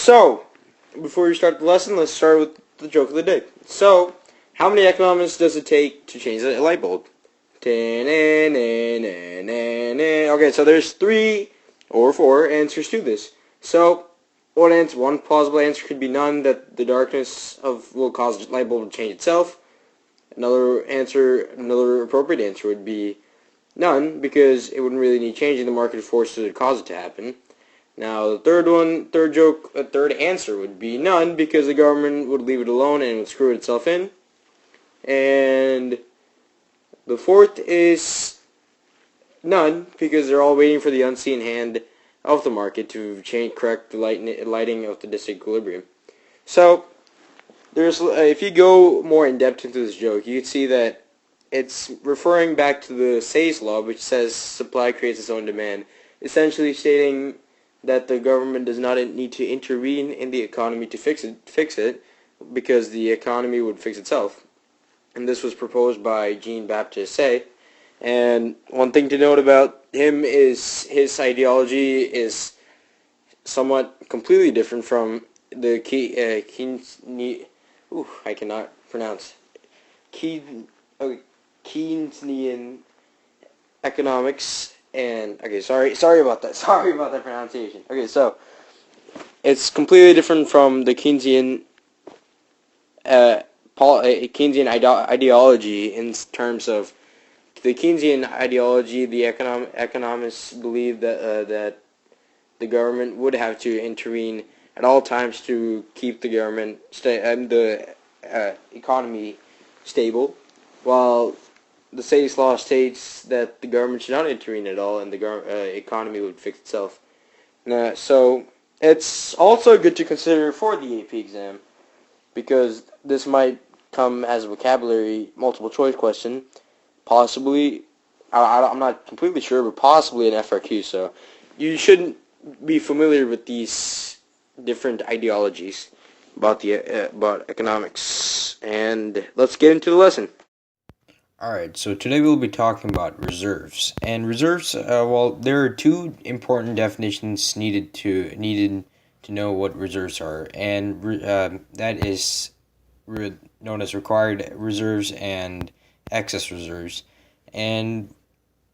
So, before we start the lesson, let's start with the joke of the day. So, how many economists does it take to change a light bulb? Okay, so there's 3 or 4 answers to this. So, one plausible answer could be none, that the darkness will cause the light bulb to change itself. Another appropriate answer would be none, because it wouldn't really need changing. The market forces to cause it to happen. Now, the third answer would be none, because the government would leave it alone and would screw itself in. And the fourth is none, because they're all waiting for the unseen hand of the market to correct the lighting of the disequilibrium. So, if you go more in depth into this joke, you can see that it's referring back to the Say's law, which says supply creates its own demand, essentially stating that the government does not need to intervene in the economy to fix it, because the economy would fix itself. And this was proposed by Jean-Baptiste Say. And one thing to note about him is his ideology is somewhat completely different from the Keynesian economics. And sorry about that. Sorry about that pronunciation. Okay, so it's completely different from the Keynesian ideology in terms of the Keynesian ideology. The economists believe that the government would have to intervene at all times to keep the economy stable, while the Say's law states that the government should not intervene at all, and the economy would fix itself. So it's also good to consider for the AP exam, because this might come as a vocabulary multiple choice question, possibly. I'm not completely sure, but possibly an FRQ. So you should be familiar with these different ideologies about economics. And let's get into the lesson. Alright, so today we'll be talking about reserves. And reserves, there are 2 important definitions needed to know what reserves are. And that is known as required reserves and excess reserves. And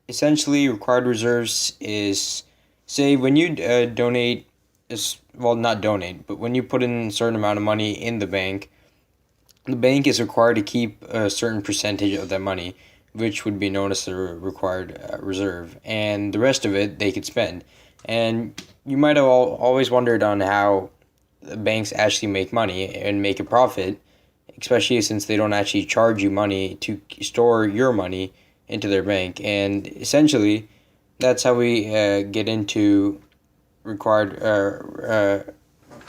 essentially, required reserves is, say, when you donate, not donate, but when you put in a certain amount of money in the bank is required to keep a certain percentage of that money, which would be known as the required reserve, and the rest of it they could spend. And you might have always wondered on how the banks actually make money and make a profit, especially since they don't actually charge you money to store your money into their bank. And essentially, that's how we get into required.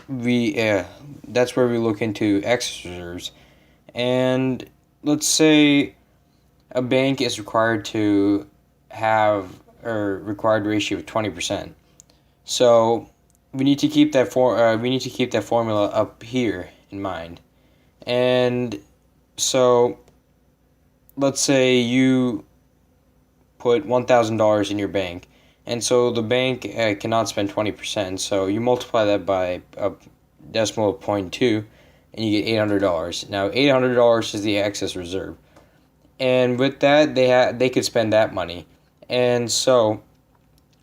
That's where we look into excess reserves. And let's say a bank is required to have a required ratio of 20%. So we need to keep that formula up here in mind. And so let's say you put $1,000 in your bank, and so the bank cannot spend 20%. So you multiply that by a decimal of 0.2. and you get $800. Now, $800 is the excess reserve, and with that, they could spend that money. And so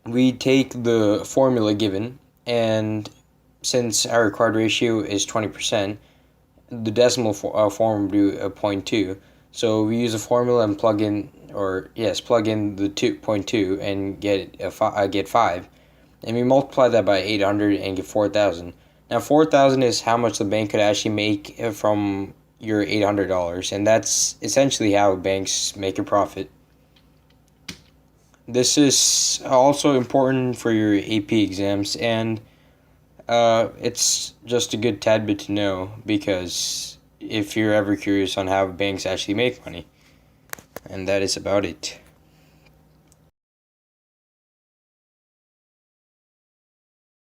we take the formula given, and since our required ratio is 20%, the decimal form would be 0.2. So we use a formula and plug in the 2.2 and get 5, and we multiply that by 800 and get 4,000. Now, 4,000 is how much the bank could actually make from your $800, and that's essentially how banks make a profit. This is also important for your AP exams, and it's just a good tad bit to know, because if you're ever curious on how banks actually make money. And that is about it.